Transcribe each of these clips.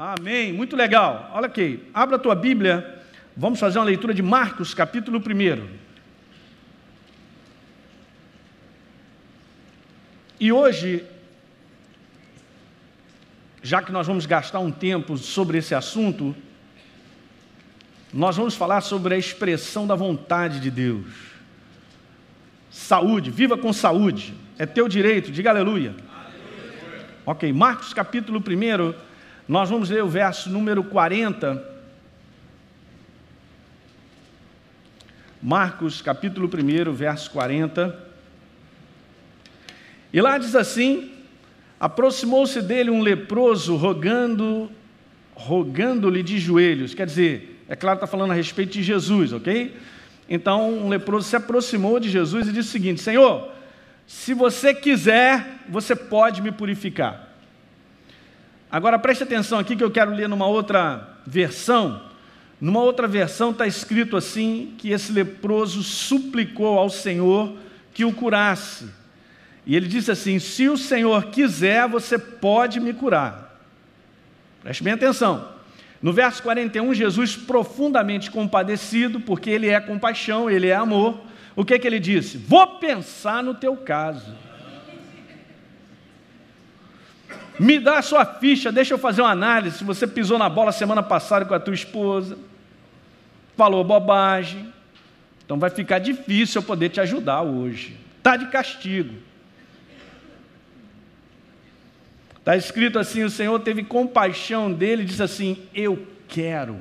Amém, muito legal. Olha aqui, abra a tua Bíblia, vamos fazer uma leitura de Marcos, capítulo 1. E hoje, já que nós vamos gastar um tempo sobre esse assunto, nós vamos falar sobre a expressão da vontade de Deus. Saúde, viva com saúde, é teu direito, diga aleluia. Aleluia. Ok, Marcos capítulo 1, nós vamos ler o verso número 40. Marcos capítulo 1, verso 40. E lá diz assim: aproximou-se dele um leproso, rogando-lhe de joelhos. Quer dizer, é claro que está falando a respeito de Jesus, ok? Então, um leproso se aproximou de Jesus e disse o seguinte: Senhor, se você quiser, você pode me purificar. Agora, preste atenção aqui que eu quero ler numa outra versão. Numa outra versão está escrito assim, que esse leproso suplicou ao Senhor que o curasse. E ele disse assim: se o Senhor quiser, você pode me curar. Preste bem atenção. No verso 41, Jesus, profundamente compadecido, porque ele é compaixão, ele é amor, o que ele disse? Vou pensar no teu caso. Me dá a sua ficha, deixa eu fazer uma análise. Se você pisou na bola semana passada com a tua esposa, falou bobagem, então vai ficar difícil eu poder te ajudar hoje. Está de castigo. Está escrito assim: o Senhor teve compaixão dele e disse assim: eu quero.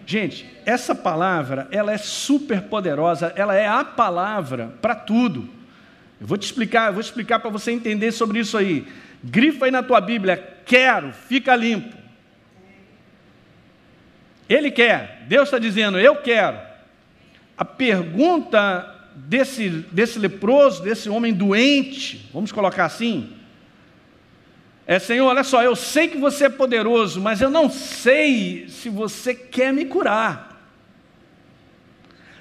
Gente, essa palavra, ela é super poderosa, ela é a palavra para tudo. Eu vou explicar para você entender sobre isso aí. Grifa aí na tua Bíblia: quero, fica limpo. Ele quer, Deus está dizendo: eu quero. A pergunta desse leproso, desse homem doente, vamos colocar assim, é: Senhor, olha só, eu sei que você é poderoso, mas eu não sei se você quer me curar.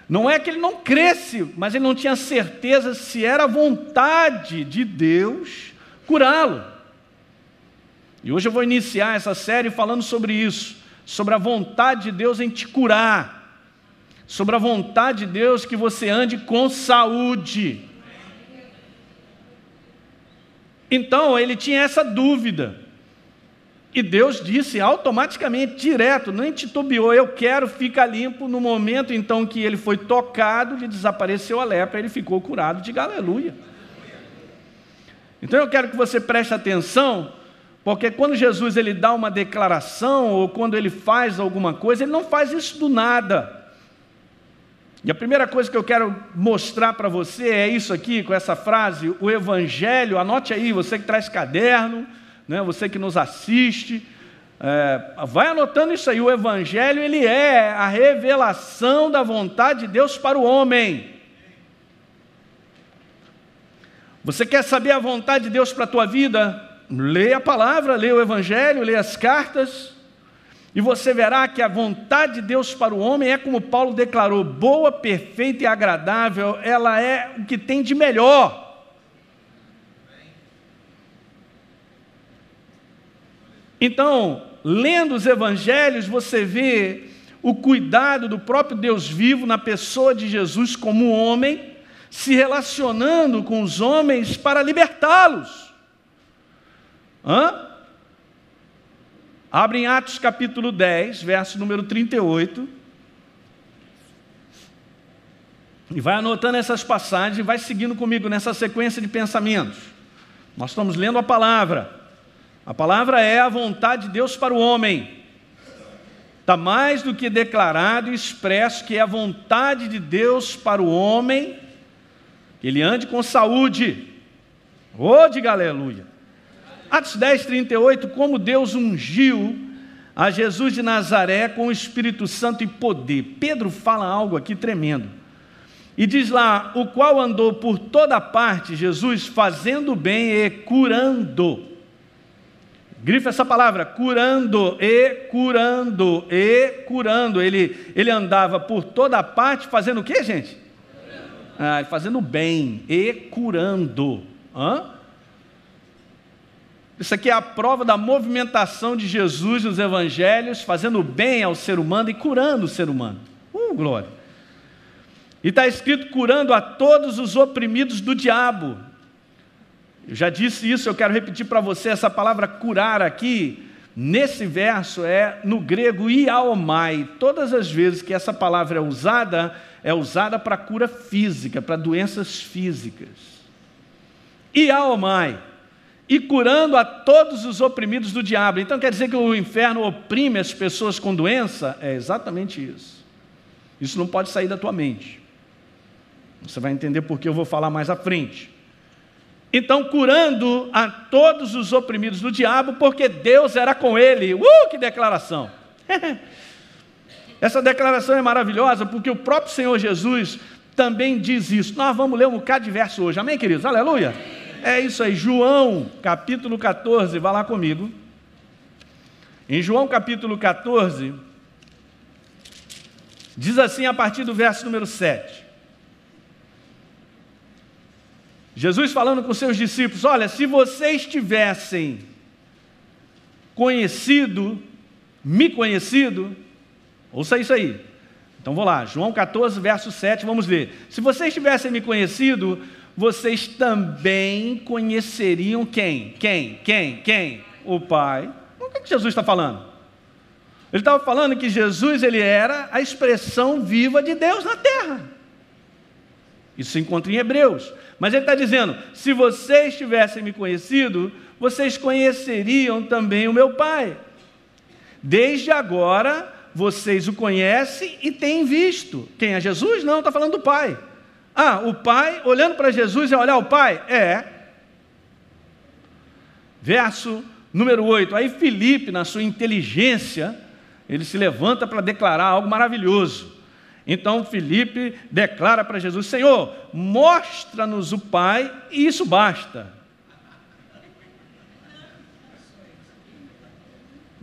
Não é que ele não cresce, mas ele não tinha certeza se era a vontade de Deus curá-lo. E hoje eu vou iniciar essa série falando sobre isso, sobre a vontade de Deus em te curar, sobre a vontade de Deus que você ande com saúde. Então, ele tinha essa dúvida, e Deus disse automaticamente, direto, nem titubeou: eu quero, fica limpo. No momento então que ele foi tocado, lhe desapareceu a lepra, ele ficou curado, diga aleluia. Então eu quero que você preste atenção, porque quando Jesus ele dá uma declaração, ou quando ele faz alguma coisa, ele não faz isso do nada. E a primeira coisa que eu quero mostrar para você é isso aqui, com essa frase: o Evangelho, anote aí, você que traz caderno, né, você que nos assiste, vai anotando isso aí. O Evangelho, ele é a revelação da vontade de Deus para o homem. Você quer saber a vontade de Deus para a tua vida? Leia a palavra, leia o Evangelho, leia as cartas, e você verá que a vontade de Deus para o homem é, como Paulo declarou, boa, perfeita e agradável. Ela é o que tem de melhor. Então, lendo os evangelhos, você vê o cuidado do próprio Deus vivo na pessoa de Jesus como homem, se relacionando com os homens para libertá-los. Abre em Atos capítulo 10, verso número 38, e vai anotando essas passagens e vai seguindo comigo nessa sequência de pensamentos. Nós estamos lendo a palavra é a vontade de Deus para o homem. Está mais do que declarado e expresso que é a vontade de Deus para o homem, que ele ande com saúde. Diga aleluia. Atos 10, 38, como Deus ungiu a Jesus de Nazaré com o Espírito Santo e poder. Pedro fala algo aqui tremendo. E diz lá: o qual andou por toda parte, Jesus, fazendo bem e curando. Grifa essa palavra: curando e curando e curando. Ele andava por toda parte fazendo o quê, gente? Fazendo bem e curando. Isso aqui é a prova da movimentação de Jesus nos evangelhos, fazendo bem ao ser humano e curando o ser humano. Glória! E está escrito curando a todos os oprimidos do diabo. Eu já disse isso, eu quero repetir para você, essa palavra curar aqui, nesse verso é no grego iaomai. Todas as vezes que essa palavra é usada para cura física, para doenças físicas. Iaomai. E curando a todos os oprimidos do diabo. Então quer dizer que o inferno oprime as pessoas com doença? É exatamente isso. Isso não pode sair da tua mente. Você vai entender por que eu vou falar mais à frente. Então, curando a todos os oprimidos do diabo, porque Deus era com ele. Que declaração! Essa declaração é maravilhosa, porque o próprio Senhor Jesus também diz isso. Nós vamos ler um bocado de verso hoje, amém, queridos? Aleluia! É isso aí, João, capítulo 14, vá lá comigo. Em João, capítulo 14, diz assim a partir do verso número 7. Jesus falando com seus discípulos, olha, se vocês tivessem me conhecido, ouça isso aí. Então vou lá, João 14, verso 7, vamos ler. Se vocês tivessem me conhecido, vocês também conheceriam quem? Quem? O Pai. O que Jesus está falando? Ele estava falando que Jesus ele era a expressão viva de Deus na terra. Isso se encontra em Hebreus. Mas ele está dizendo, se vocês tivessem me conhecido, vocês conheceriam também o meu Pai. Desde agora, vocês o conhecem e têm visto. Quem é Jesus? Não, está falando do Pai. O Pai, olhando para Jesus, é olhar o Pai? Verso número 8. Aí Filipe, na sua inteligência, ele se levanta para declarar algo maravilhoso. Então Filipe declara para Jesus, Senhor, mostra-nos o Pai e isso basta.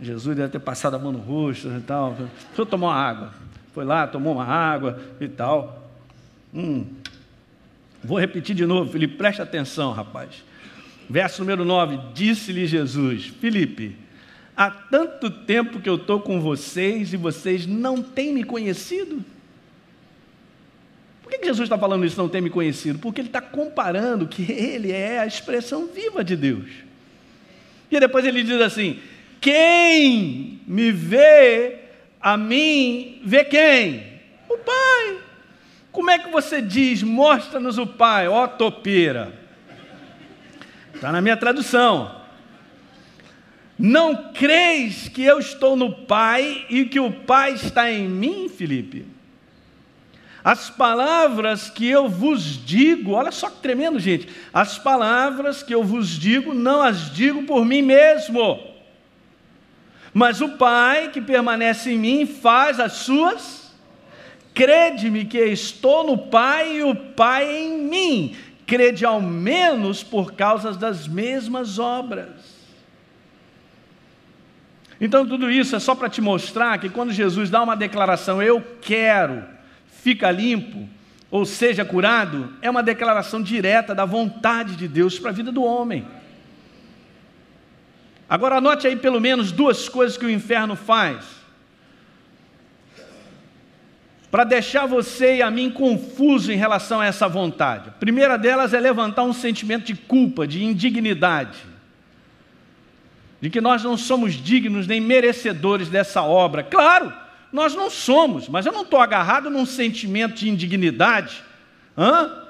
Jesus deve ter passado a mão no rosto e tal. Deixa eu tomar uma água. Foi lá, tomou uma água e tal. Vou repetir de novo, Filipe, presta atenção, rapaz. Verso número 9, disse-lhe Jesus, Filipe, há tanto tempo que eu estou com vocês e vocês não têm me conhecido? Por que Jesus está falando isso, não tem me conhecido? Porque ele está comparando que ele é a expressão viva de Deus. E depois ele diz assim, quem me vê, a mim, vê quem? O Pai. Como é que você diz, mostra-nos o Pai, ó topeira? Está na minha tradução. Não creis que eu estou no Pai e que o Pai está em mim, Filipe? As palavras que eu vos digo, olha só que tremendo, gente. As palavras que eu vos digo, não as digo por mim mesmo. Mas o Pai que permanece em mim faz as suas. Crede-me que estou no Pai e o Pai em mim. Crede ao menos por causa das mesmas obras. Então tudo isso é só para te mostrar que quando Jesus dá uma declaração, eu quero, fica limpo, ou seja curado, é uma declaração direta da vontade de Deus para a vida do homem. Agora anote aí pelo menos duas coisas que o inferno faz, para deixar você e a mim confuso em relação a essa vontade. A primeira delas é levantar um sentimento de culpa, de indignidade, de que nós não somos dignos nem merecedores dessa obra. Claro, nós não somos, mas eu não estou agarrado num sentimento de indignidade.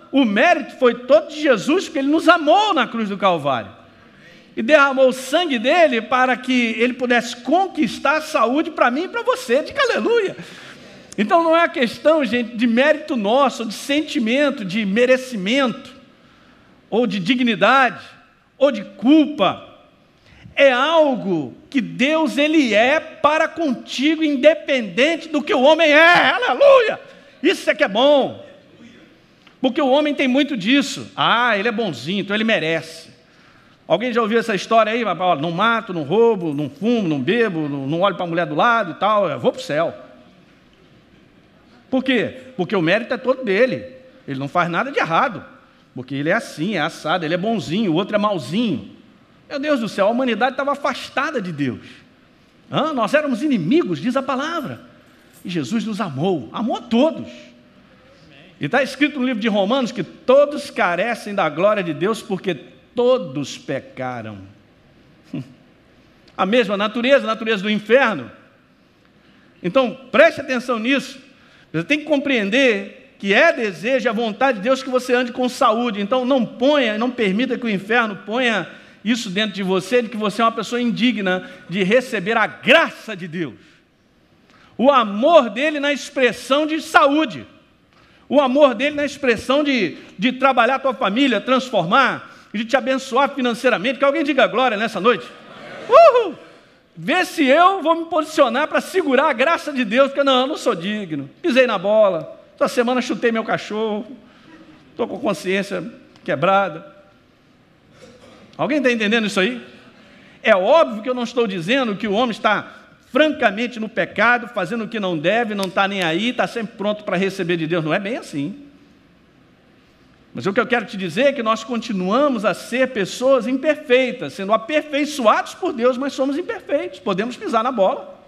O mérito foi todo de Jesus, porque Ele nos amou na cruz do Calvário. E derramou o sangue dele para que Ele pudesse conquistar a saúde para mim e para você. Diga aleluia. Então não é a questão, gente, de mérito nosso, de sentimento, de merecimento, ou de dignidade, ou de culpa. É algo que Deus ele é para contigo, independente do que o homem é. Aleluia! Isso é que é bom. Porque o homem tem muito disso. Ele é bonzinho, então ele merece. Alguém já ouviu essa história aí? Não mato, não roubo, não fumo, não bebo, não olho para a mulher do lado e tal, eu vou para o céu. Por quê? Porque o mérito é todo dele. Ele não faz nada de errado. Porque ele é assim, é assado, ele é bonzinho, o outro é malzinho. Meu Deus do céu, a humanidade estava afastada de Deus. Nós éramos inimigos, diz a palavra. E Jesus nos amou a todos. E está escrito no livro de Romanos que todos carecem da glória de Deus porque todos pecaram. A mesma natureza, a natureza do inferno. Então, preste atenção nisso. Você tem que compreender que é desejo, a vontade de Deus que você ande com saúde. Então, não permita que o inferno ponha isso dentro de você, de que você é uma pessoa indigna de receber a graça de Deus. O amor dele na expressão de saúde. O amor dele na expressão de trabalhar a tua família, transformar, de te abençoar financeiramente. Que alguém diga glória nessa noite. Uhul! Vê se eu vou me posicionar para segurar a graça de Deus, porque eu não sou digno. Pisei na bola, essa semana chutei meu cachorro, estou com a consciência quebrada. Alguém está entendendo isso aí? É óbvio que eu não estou dizendo que o homem está francamente no pecado, fazendo o que não deve, não está nem aí, está sempre pronto para receber de Deus. Não é bem assim. Mas o que eu quero te dizer é que nós continuamos a ser pessoas imperfeitas, sendo aperfeiçoados por Deus, mas somos imperfeitos, podemos pisar na bola.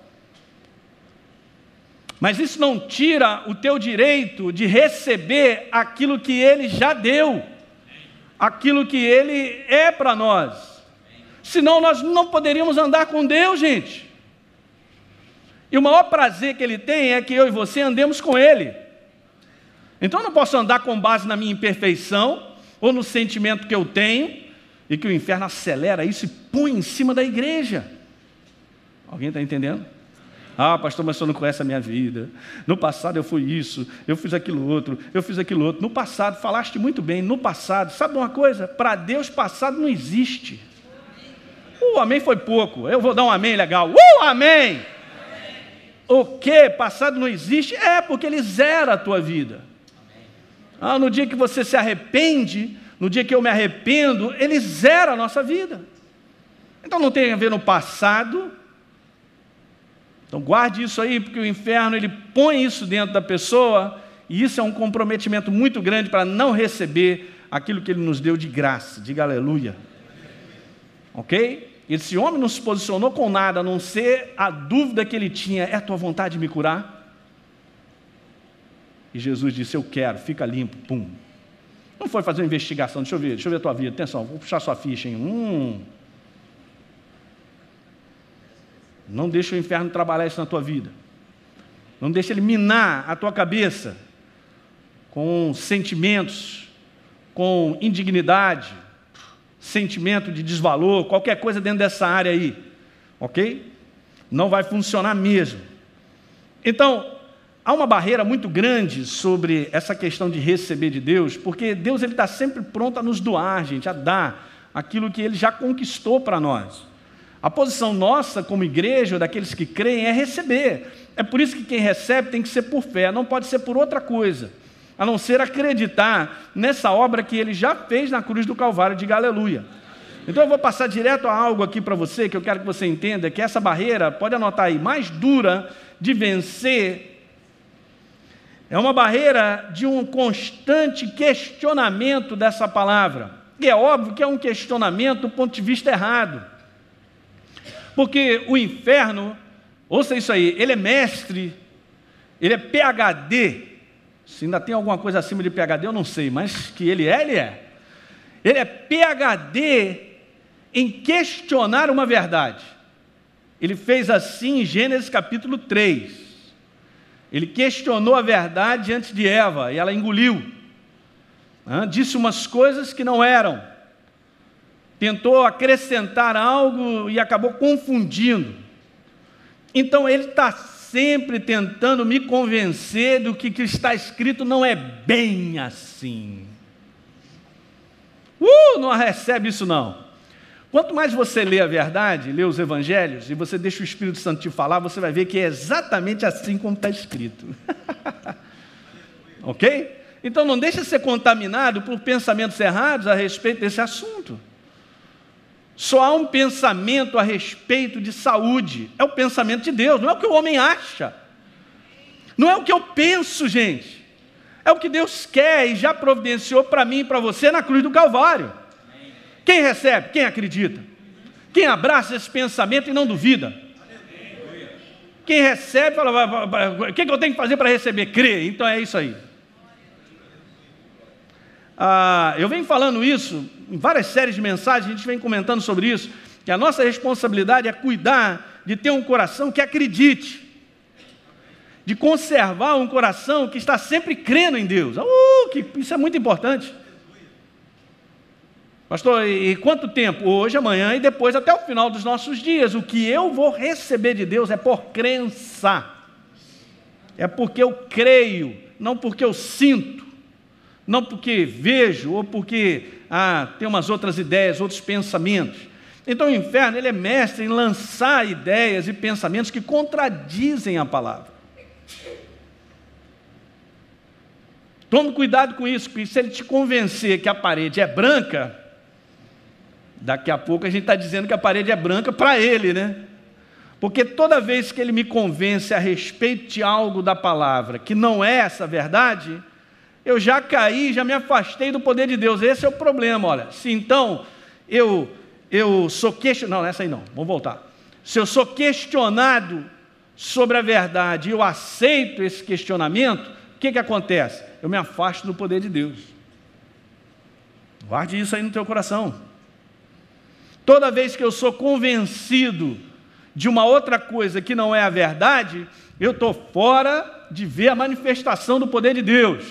Mas isso não tira o teu direito de receber aquilo que Ele já deu, aquilo que Ele é para nós. Senão nós não poderíamos andar com Deus, gente. E o maior prazer que Ele tem é que eu e você andemos com Ele. Então eu não posso andar com base na minha imperfeição, ou no sentimento que eu tenho, e que o inferno acelera isso e põe em cima da igreja. Alguém está entendendo? Pastor, mas o senhor não conhece a minha vida. No passado eu fui isso, eu fiz aquilo outro, eu fiz aquilo outro. No passado, falaste muito bem, no passado. Sabe uma coisa? Para Deus, passado não existe. Amém foi pouco, eu vou dar um amém legal. Amém! O que? Passado não existe? Porque Ele zera a tua vida. No dia que você se arrepende, no dia que eu me arrependo, Ele zera a nossa vida. Então não tem a ver no passado. Então guarde isso aí, porque o inferno ele põe isso dentro da pessoa, e isso é um comprometimento muito grande para não receber aquilo que Ele nos deu de graça. Diga aleluia. Ok? Esse homem não se posicionou com nada, a não ser a dúvida que ele tinha: é a tua vontade de me curar? E Jesus disse: eu quero, fica limpo, pum. Não foi fazer uma investigação, deixa eu ver a tua vida, atenção, vou puxar sua ficha, hein? Não deixa o inferno trabalhar isso na tua vida. Não deixa ele minar a tua cabeça com sentimentos, com indignidade, sentimento de desvalor, qualquer coisa dentro dessa área aí, ok? Não vai funcionar mesmo. Então, há uma barreira muito grande sobre essa questão de receber de Deus, porque Deus está sempre pronto a nos doar, gente, a dar aquilo que Ele já conquistou para nós. A posição nossa como igreja, daqueles que creem, é receber. É por isso que quem recebe tem que ser por fé, não pode ser por outra coisa, a não ser acreditar nessa obra que Ele já fez na cruz do Calvário. Diga aleluia. Então eu vou passar direto a algo aqui para você, que eu quero que você entenda, que essa barreira, pode anotar aí, mais dura de vencer, é uma barreira de um constante questionamento dessa palavra. E é óbvio que é um questionamento do ponto de vista errado. Porque o inferno, ouça isso aí, ele é mestre, ele é PhD. Se ainda tem alguma coisa acima de PhD, eu não sei, mas que ele é, ele é. Ele é PhD em questionar uma verdade. Ele fez assim em Gênesis capítulo 3. Ele questionou a verdade antes de Eva, e ela engoliu. Disse umas coisas que não eram. Tentou acrescentar algo e acabou confundindo. Então ele está sempre tentando me convencer do que está escrito não é bem assim. Não recebe isso não. Quanto mais você lê a verdade, lê os evangelhos, e você deixa o Espírito Santo te falar, você vai ver que é exatamente assim como está escrito. Ok? Então não deixa ser contaminado por pensamentos errados a respeito desse assunto. Só há um pensamento a respeito de saúde, é o pensamento de Deus, não é o que o homem acha, não é o que eu penso, gente, é o que Deus quer e já providenciou para mim e para você na cruz do Calvário. Quem recebe? Quem acredita? Quem abraça esse pensamento e não duvida. Quem recebe, fala, o que eu tenho que fazer para receber? Crer. Então é isso aí. Eu venho falando isso em várias séries de mensagens, a gente vem comentando sobre isso, que a nossa responsabilidade é cuidar de ter um coração que acredite, de conservar um coração que está sempre crendo em Deus. Isso é muito importante. Pastor, e quanto tempo? Hoje, amanhã e depois, até o final dos nossos dias. O que eu vou receber de Deus é por crença. É porque eu creio, não porque eu sinto, não porque vejo ou porque tem umas outras ideias, outros pensamentos. Então o inferno, ele é mestre em lançar ideias e pensamentos que contradizem a palavra. Tome cuidado com isso, porque se ele te convencer que a parede é branca, daqui a pouco a gente está dizendo que a parede é branca para ele, né? Porque toda vez que ele me convence a respeito de algo da palavra que não é essa verdade, eu já caí, já me afastei do poder de Deus. Esse é o problema, olha. Se então eu sou questionado... Não, essa aí não, vamos voltar. Se eu sou questionado sobre a verdade e eu aceito esse questionamento, o que acontece? Eu me afasto do poder de Deus. Guarde isso aí no teu coração. Toda vez que eu sou convencido de uma outra coisa que não é a verdade, eu estou fora de ver a manifestação do poder de Deus.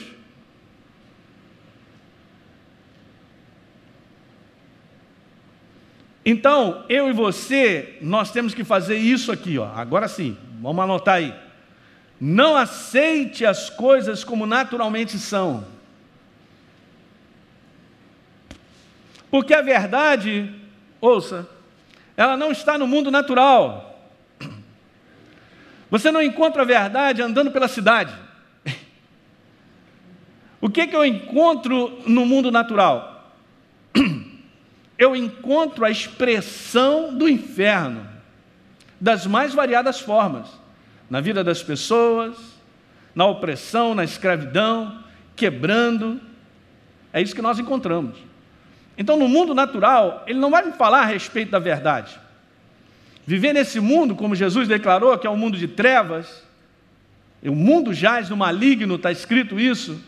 Então, eu e você, nós temos que fazer isso aqui, ó. Agora sim, vamos anotar aí. Não aceite as coisas como naturalmente são. Porque a verdade, ouça, ela não está no mundo natural. Você não encontra a verdade andando pela cidade. O que eu encontro no mundo natural? Eu encontro a expressão do inferno, das mais variadas formas, na vida das pessoas, na opressão, na escravidão, quebrando. É isso que nós encontramos. Então, no mundo natural, ele não vai me falar a respeito da verdade. Viver nesse mundo, como Jesus declarou, que é um mundo de trevas, o mundo jaz no maligno, está escrito isso,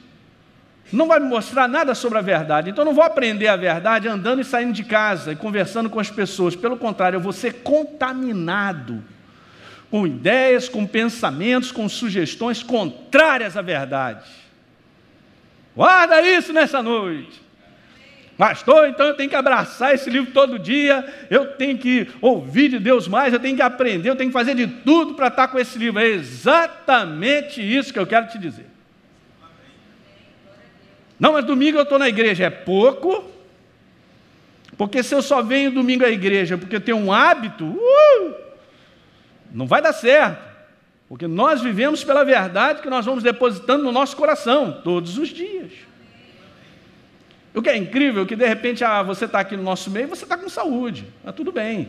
não vai me mostrar nada sobre a verdade. Então, eu não vou aprender a verdade andando e saindo de casa e conversando com as pessoas. Pelo contrário, eu vou ser contaminado com ideias, com pensamentos, com sugestões contrárias à verdade. Guarda isso nessa noite. Pastor, então eu tenho que abraçar esse livro todo dia, eu tenho que ouvir de Deus mais, eu tenho que aprender, eu tenho que fazer de tudo para estar com esse livro. É exatamente isso que eu quero te dizer. Não, mas domingo eu estou na igreja. É pouco, porque se eu só venho domingo à igreja porque eu tenho um hábito, não vai dar certo, porque nós vivemos pela verdade que nós vamos depositando no nosso coração, todos os dias. O que é incrível é que de repente você está aqui no nosso meio e você está com saúde, está tudo bem.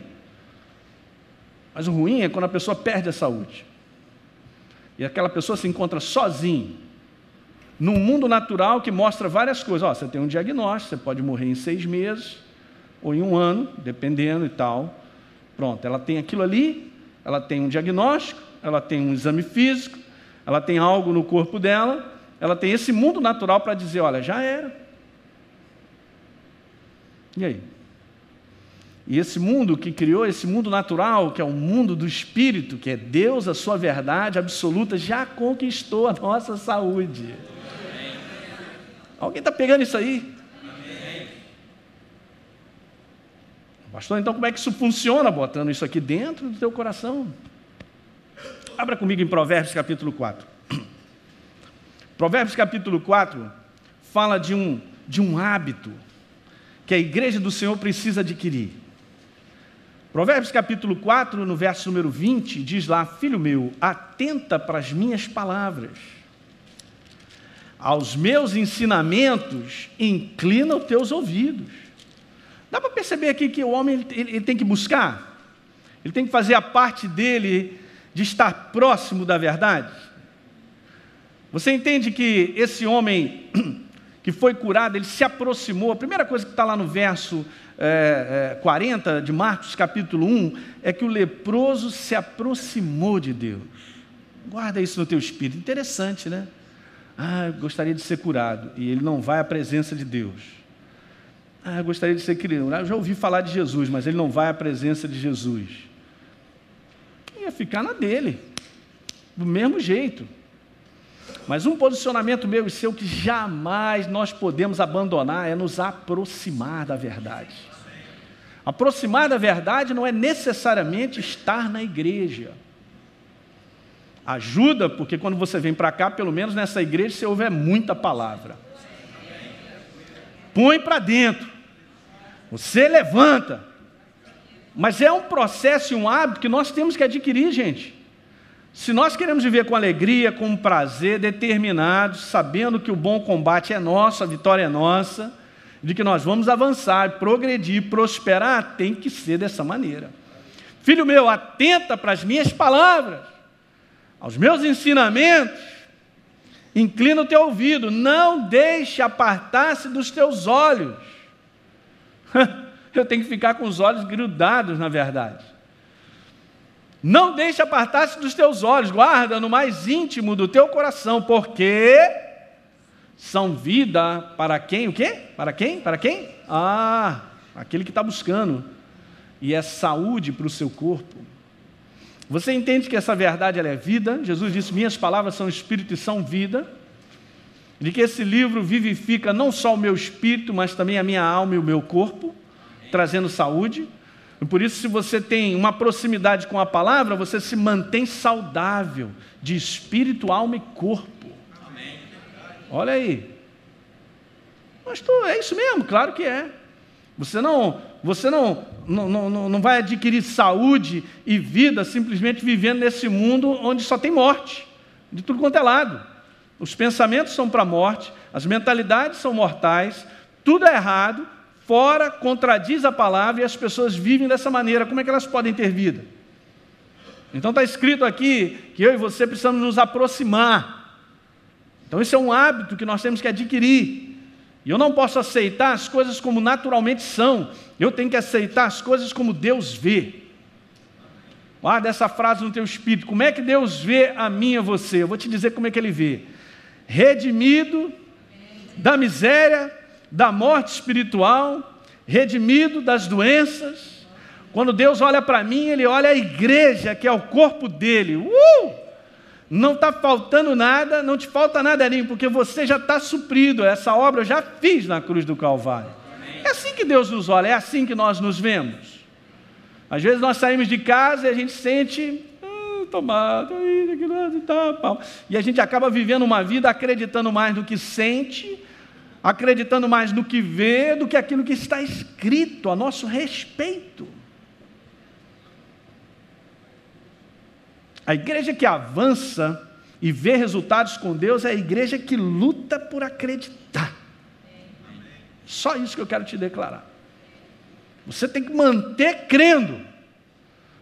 Mas o ruim é quando a pessoa perde a saúde. E aquela pessoa se encontra sozinha, num mundo natural que mostra várias coisas. Você tem um diagnóstico, você pode morrer em 6 meses, ou em 1 ano, dependendo e tal. Pronto, ela tem aquilo ali, ela tem um diagnóstico, ela tem um exame físico, ela tem algo no corpo dela, ela tem esse mundo natural para dizer, olha, já era. E aí? E esse mundo que criou, esse mundo natural, que é o mundo do Espírito, que é Deus, a sua verdade absoluta, já conquistou a nossa saúde. Amém. Alguém está pegando isso aí? Amém. Pastor, então como é que isso funciona, botando isso aqui dentro do teu coração? Abra comigo em Provérbios capítulo 4. Provérbios capítulo 4 fala de um hábito que a igreja do Senhor precisa adquirir. Provérbios capítulo 4, no verso número 20, diz lá, filho meu, atenta para as minhas palavras, aos meus ensinamentos, inclina os teus ouvidos. Dá para perceber aqui que o homem ele tem que buscar, ele tem que fazer a parte dele de estar próximo da verdade. Você entende que esse homem que foi curado, ele se aproximou. A primeira coisa que está lá no verso 40 de Marcos capítulo 1 é que o leproso se aproximou de Deus. Guarda isso no teu espírito. Interessante, né? Eu gostaria de ser curado. E ele não vai à presença de Deus. Eu gostaria de ser criado. Eu já ouvi falar de Jesus, mas ele não vai à presença de Jesus. Ia ficar na dele, do mesmo jeito. Mas um posicionamento meu e seu que jamais nós podemos abandonar é nos aproximar da verdade. Aproximar da verdade não é necessariamente estar na igreja. Ajuda, porque quando você vem para cá, pelo menos nessa igreja, você ouve muita palavra. Põe para dentro. Você levanta. Mas é um processo e um hábito que nós temos que adquirir, gente. Se nós queremos viver com alegria, com prazer, determinados, sabendo que o bom combate é nosso, a vitória é nossa, de que nós vamos avançar, progredir, prosperar, tem que ser dessa maneira. Filho meu, atenta para as minhas palavras, aos meus ensinamentos, inclina o teu ouvido, não deixe apartar-se dos teus olhos. Eu tenho que ficar com os olhos grudados, na verdade. Não deixe apartar-se dos teus olhos, guarda no mais íntimo do teu coração, porque são vida para quem? O quê? Para quem? Para quem? Aquele que está buscando. E é saúde para o seu corpo. Você entende que essa verdade ela é vida? Jesus disse, minhas palavras são espírito e são vida. De que esse livro vivifica não só o meu espírito, mas também a minha alma e o meu corpo, trazendo saúde. E por isso, se você tem uma proximidade com a palavra, você se mantém saudável de espírito, alma e corpo. Amém. Olha aí. Mas é isso mesmo? Claro que é. Você não vai adquirir saúde e vida simplesmente vivendo nesse mundo onde só tem morte, de tudo quanto é lado. Os pensamentos são para a morte, as mentalidades são mortais, tudo é errado, fora, contradiz a palavra e as pessoas vivem dessa maneira. Como é que elas podem ter vida? Então está escrito aqui que eu e você precisamos nos aproximar. Então esse é um hábito que nós temos que adquirir. E eu não posso aceitar as coisas como naturalmente são. Eu tenho que aceitar as coisas como Deus vê. Guarda essa frase no teu espírito. Como é que Deus vê a mim e a você? Eu vou te dizer como é que Ele vê. Redimido da miséria, da morte espiritual, redimido das doenças. Quando Deus olha para mim, Ele olha a igreja, que é o corpo dEle. Não está faltando nada, não te falta nada nem, porque você já está suprido. Essa obra eu já fiz na cruz do Calvário. É assim que Deus nos olha, é assim que nós nos vemos. Às vezes nós saímos de casa e a gente sente tomado, e a gente acaba vivendo uma vida acreditando mais no que sente, acreditando mais no que vê, do que aquilo que está escrito a nosso respeito. A igreja que avança e vê resultados com Deus é a igreja que luta por acreditar. Só isso que eu quero te declarar. Você tem que manter crendo.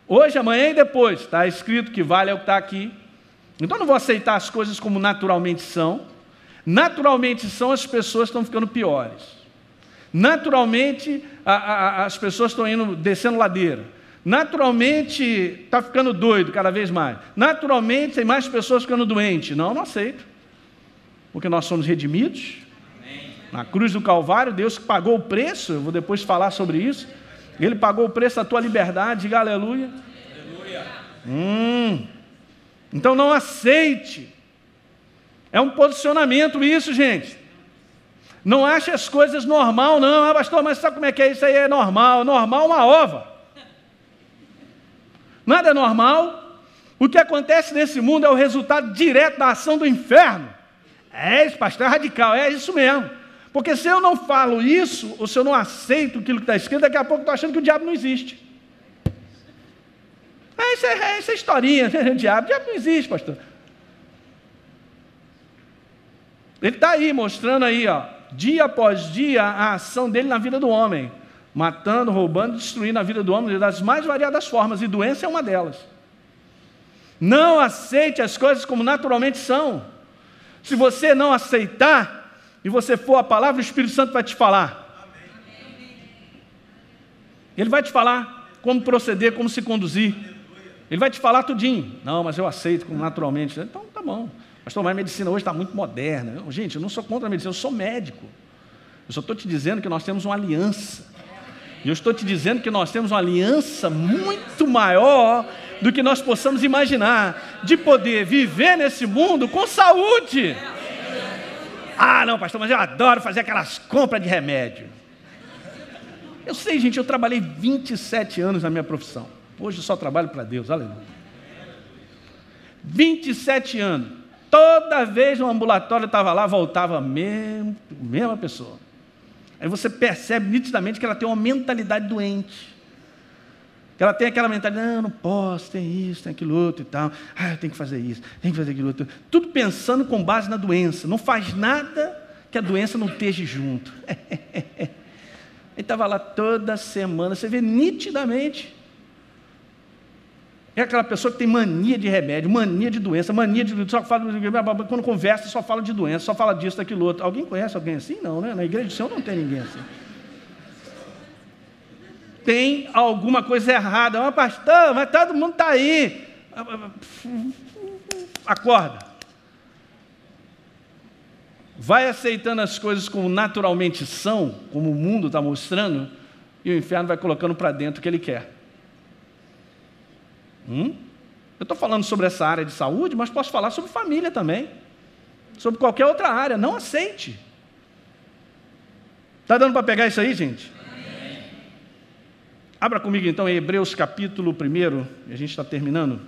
Hoje, amanhã e depois. Está escrito que vale é o que está aqui. Então, eu não vou aceitar as coisas como naturalmente são. Naturalmente são, as pessoas estão ficando piores. Naturalmente, as pessoas estão descendo ladeira. Naturalmente, está ficando doido cada vez mais. Naturalmente, tem mais pessoas ficando doentes. Não aceito. Porque nós somos redimidos. Na cruz do Calvário, Deus que pagou o preço, eu vou depois falar sobre isso. Ele pagou o preço da tua liberdade, diga aleluia. Aleluia. Então não aceite. É um posicionamento isso, gente. Não ache as coisas normal, não. Pastor, mas sabe como é que é isso aí? É normal. Normal é uma ova. Nada é normal. O que acontece nesse mundo é o resultado direto da ação do inferno. Isso, pastor, é radical. É isso mesmo. Porque se eu não falo isso, ou se eu não aceito aquilo que está escrito, daqui a pouco eu estou achando que o diabo não existe. Isso é historinha, o diabo não existe, pastor. Ele está aí, mostrando aí, dia após dia, a ação dele na vida do homem. Matando, roubando, destruindo a vida do homem das mais variadas formas, e doença é uma delas. Não aceite as coisas como naturalmente são. Se você não aceitar, e você for à palavra, o Espírito Santo vai te falar. Ele vai te falar como proceder, como se conduzir. Ele vai te falar tudinho. Não, mas eu aceito como naturalmente. Então, tá bom. Pastor, mas a medicina hoje está muito moderna. Gente, eu não sou contra a medicina, eu sou médico. Eu só estou te dizendo que nós temos uma aliança. E eu estou te dizendo que nós temos uma aliança muito maior do que nós possamos imaginar, de poder viver nesse mundo com saúde. Ah, não, pastor, mas eu adoro fazer aquelas compras de remédio. Eu sei, gente, eu trabalhei 27 anos na minha profissão. Hoje eu só trabalho para Deus, aleluia. 27 anos. Toda vez no ambulatório eu estava lá, voltava a mesma pessoa. Aí você percebe nitidamente que ela tem uma mentalidade doente. Que ela tem aquela mentalidade, não posso, tem isso, tem aquilo outro e tal. Ah, eu tenho que fazer isso, tenho que fazer aquilo outro. Tudo pensando com base na doença. Não faz nada que a doença não esteja junto. Ele estava lá toda semana, você vê nitidamente. É aquela pessoa que tem mania de remédio, mania de doença, mania de... Só fala, quando conversa, só fala de doença, só fala disso, daquilo outro. Alguém conhece alguém assim? Não, né? Na igreja do Senhor não tem ninguém assim. Tem alguma coisa errada. Mas pastor, mas todo mundo está aí. Acorda. Vai aceitando as coisas como naturalmente são, como o mundo está mostrando, e o inferno vai colocando para dentro o que ele quer. Eu estou falando sobre essa área de saúde, mas posso falar sobre família também. Sobre qualquer outra área. Não aceite. Está dando para pegar isso aí, gente? Amém. Abra comigo então em Hebreus capítulo 1. E a gente está terminando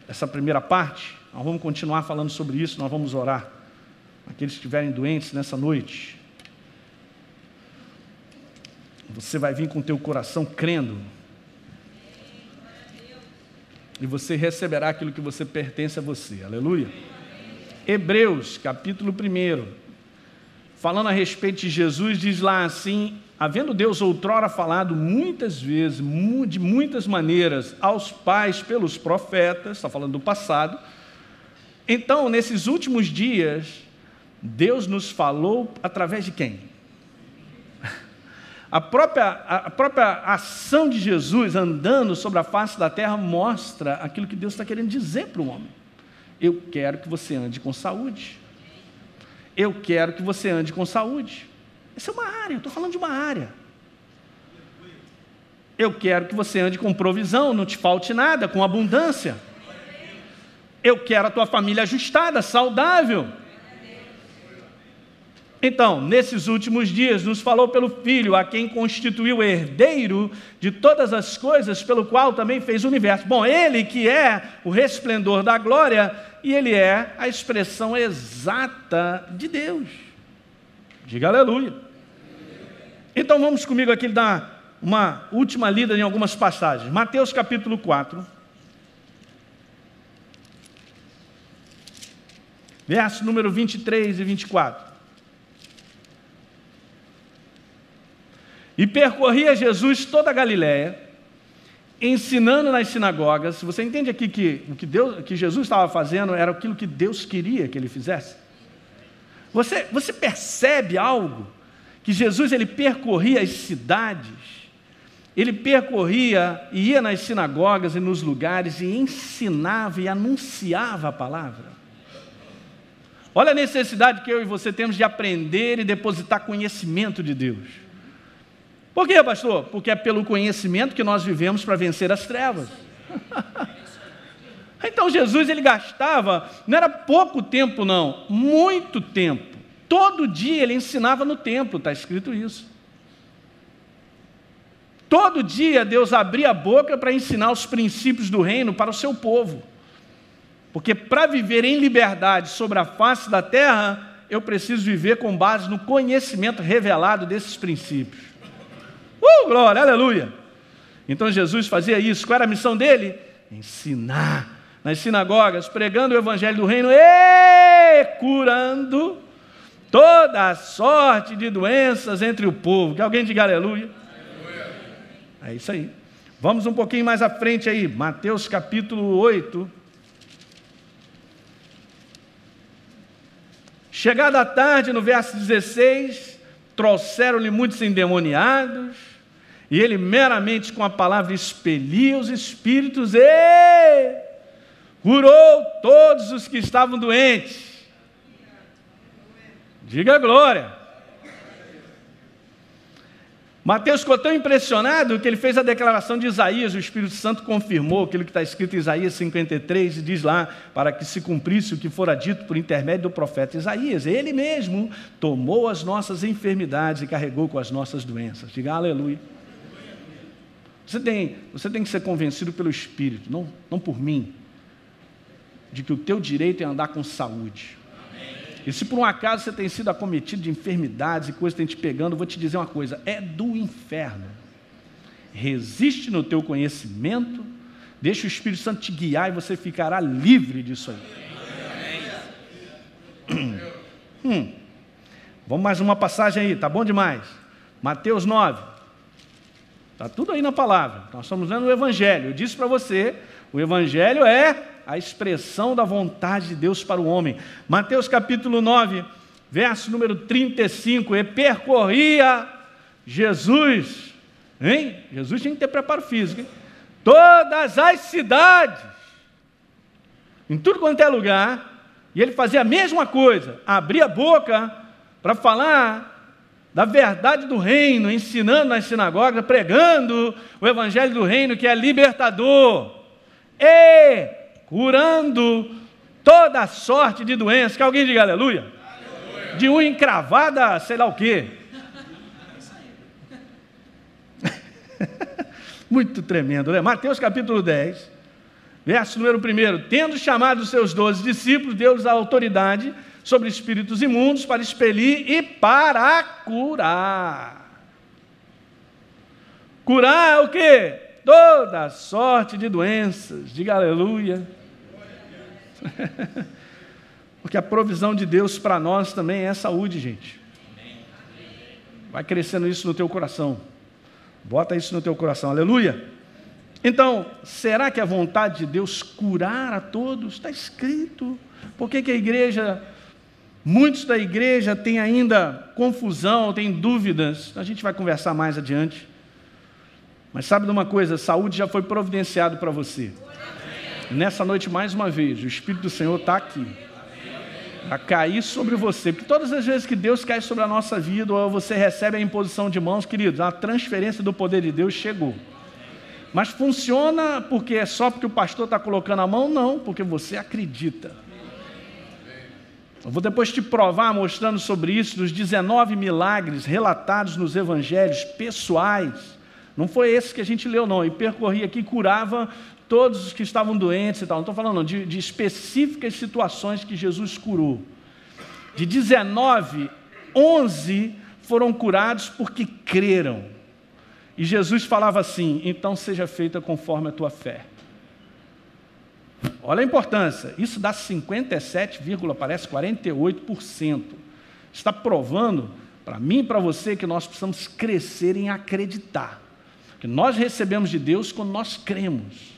essa primeira parte. Nós vamos continuar falando sobre isso. Nós vamos orar. Aqueles que estiverem doentes nessa noite. Você vai vir com o teu coração crendo. E você receberá aquilo que você pertence a você. Aleluia. Hebreus, capítulo 1. Falando a respeito de Jesus, diz lá assim: havendo Deus outrora falado muitas vezes, de muitas maneiras, aos pais pelos profetas, está falando do passado, então, nesses últimos dias, Deus nos falou através de quem? A própria ação de Jesus andando sobre a face da terra mostra aquilo que Deus está querendo dizer para o homem. Eu quero que você ande com saúde. Eu quero que você ande com saúde. Essa é uma área, eu estou falando de uma área. Eu quero que você ande com provisão, não te falte nada, com abundância. Eu quero a tua família ajustada, saudável. Então, nesses últimos dias, nos falou pelo Filho, a quem constituiu herdeiro de todas as coisas, pelo qual também fez o universo. Bom, Ele que é o resplendor da glória, e Ele é a expressão exata de Deus. Diga aleluia. Então, vamos comigo aqui dar uma última lida em algumas passagens. Mateus capítulo 4. Verso número 23 e 24. E percorria Jesus toda a Galiléia, ensinando nas sinagogas. Você entende aqui que o que Jesus estava fazendo era aquilo que Deus queria que ele fizesse? Você percebe algo? Que Jesus ele percorria as cidades, ele percorria e ia nas sinagogas e nos lugares e ensinava e anunciava a palavra. Olha a necessidade que eu e você temos de aprender e depositar conhecimento de Deus. Por quê, pastor? Porque é pelo conhecimento que nós vivemos para vencer as trevas. Então Jesus ele gastava, não era pouco tempo não, muito tempo. Todo dia ele ensinava no templo, está escrito isso. Todo dia Deus abria a boca para ensinar os princípios do reino para o seu povo. Porque para viver em liberdade sobre a face da terra, eu preciso viver com base no conhecimento revelado desses princípios. Glória, aleluia! Então Jesus fazia isso. Qual era a missão dele? Ensinar nas sinagogas, pregando o evangelho do reino e curando toda a sorte de doenças entre o povo. Que alguém diga aleluia. É isso aí. Vamos um pouquinho mais à frente aí. Mateus capítulo 8. Chegada a tarde, no verso 16, trouxeram-lhe muitos endemoniados, e ele meramente com a palavra expelia os espíritos e curou todos os que estavam doentes. Diga glória. Mateus ficou tão impressionado que ele fez a declaração de Isaías, o Espírito Santo confirmou aquilo que está escrito em Isaías 53, e diz lá, para que se cumprisse o que fora dito por intermédio do profeta Isaías. Ele mesmo tomou as nossas enfermidades e carregou com as nossas doenças. Diga aleluia. Você tem que ser convencido pelo Espírito, não por mim, de que o teu direito é andar com saúde. E se por um acaso você tem sido acometido de enfermidades e coisas que tem te pegando, eu vou te dizer uma coisa, é do inferno. Resiste no teu conhecimento, deixa o Espírito Santo te guiar e você ficará livre disso aí. Vamos mais uma passagem aí, tá bom demais. Mateus 9. Está tudo aí na palavra. Nós estamos lendo o Evangelho. Eu disse para você, o Evangelho é a expressão da vontade de Deus para o homem. Mateus capítulo 9, verso número 35, e percorria Jesus, hein? Jesus tinha que ter preparo físico, hein? Todas as cidades, em tudo quanto é lugar, e ele fazia a mesma coisa, abria a boca para falar da verdade do reino, ensinando nas sinagogas, pregando o evangelho do reino que é libertador, e curando toda sorte de doenças. Que alguém diga aleluia. Aleluia. De unha encravada, sei lá o quê. Muito tremendo, né? Mateus capítulo 10, verso número 1. Tendo chamado os seus 12 discípulos, deu-lhes a autoridade sobre espíritos imundos para expelir e para curar. Curar o quê? Toda sorte de doenças. Diga aleluia. Porque a provisão de Deus para nós também é saúde, gente. Vai crescendo isso no teu coração. Bota isso no teu coração, aleluia. Então, será que é a vontade de Deus curar a todos? Está escrito. Por que a igreja, muitos da igreja têm ainda confusão, têm dúvidas? A gente vai conversar mais adiante. Mas sabe de uma coisa? Saúde já foi providenciado para você. Nessa noite, mais uma vez, o Espírito do Senhor está aqui, a cair sobre você, porque todas as vezes que Deus cai sobre a nossa vida, ou você recebe a imposição de mãos, queridos, a transferência do poder de Deus chegou. Mas funciona porque é só porque o pastor está colocando a mão? Não, porque você acredita. Eu vou depois te provar, mostrando sobre isso, dos 19 milagres relatados nos evangelhos pessoais. Não foi esse que a gente leu, não. E percorria aqui, curava todos os que estavam doentes e tal. Não estou falando não, de específicas situações que Jesus curou. De 19, 11 foram curados porque creram. E Jesus falava assim, então seja feita conforme a tua fé. Olha a importância, isso dá 57, parece 48%. Está provando, para mim e para você, que nós precisamos crescer em acreditar. Que nós recebemos de Deus quando nós cremos.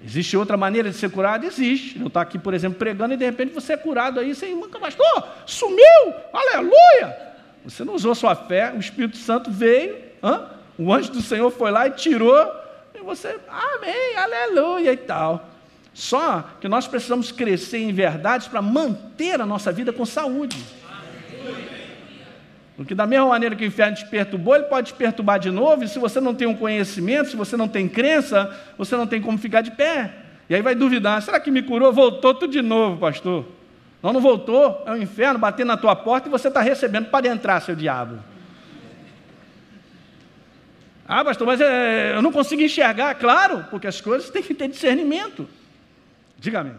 Existe outra maneira de ser curado? Existe. Eu estou aqui, por exemplo, pregando e de repente você é curado aí, você nunca mais, sumiu, aleluia! Você não usou sua fé, o Espírito Santo veio, o anjo do Senhor foi lá e tirou, e você, amém, aleluia e tal. Só que nós precisamos crescer em verdades para manter a nossa vida com saúde. Porque da mesma maneira que o inferno te perturbou, ele pode te perturbar de novo, e se você não tem um conhecimento, se você não tem crença, você não tem como ficar de pé. E aí vai duvidar, será que me curou? Voltou tudo de novo, pastor. Não voltou, é o inferno batendo na tua porta e você está recebendo para entrar, seu diabo. Pastor, mas eu não consigo enxergar. Claro, porque as coisas têm que ter discernimento. Diga amém.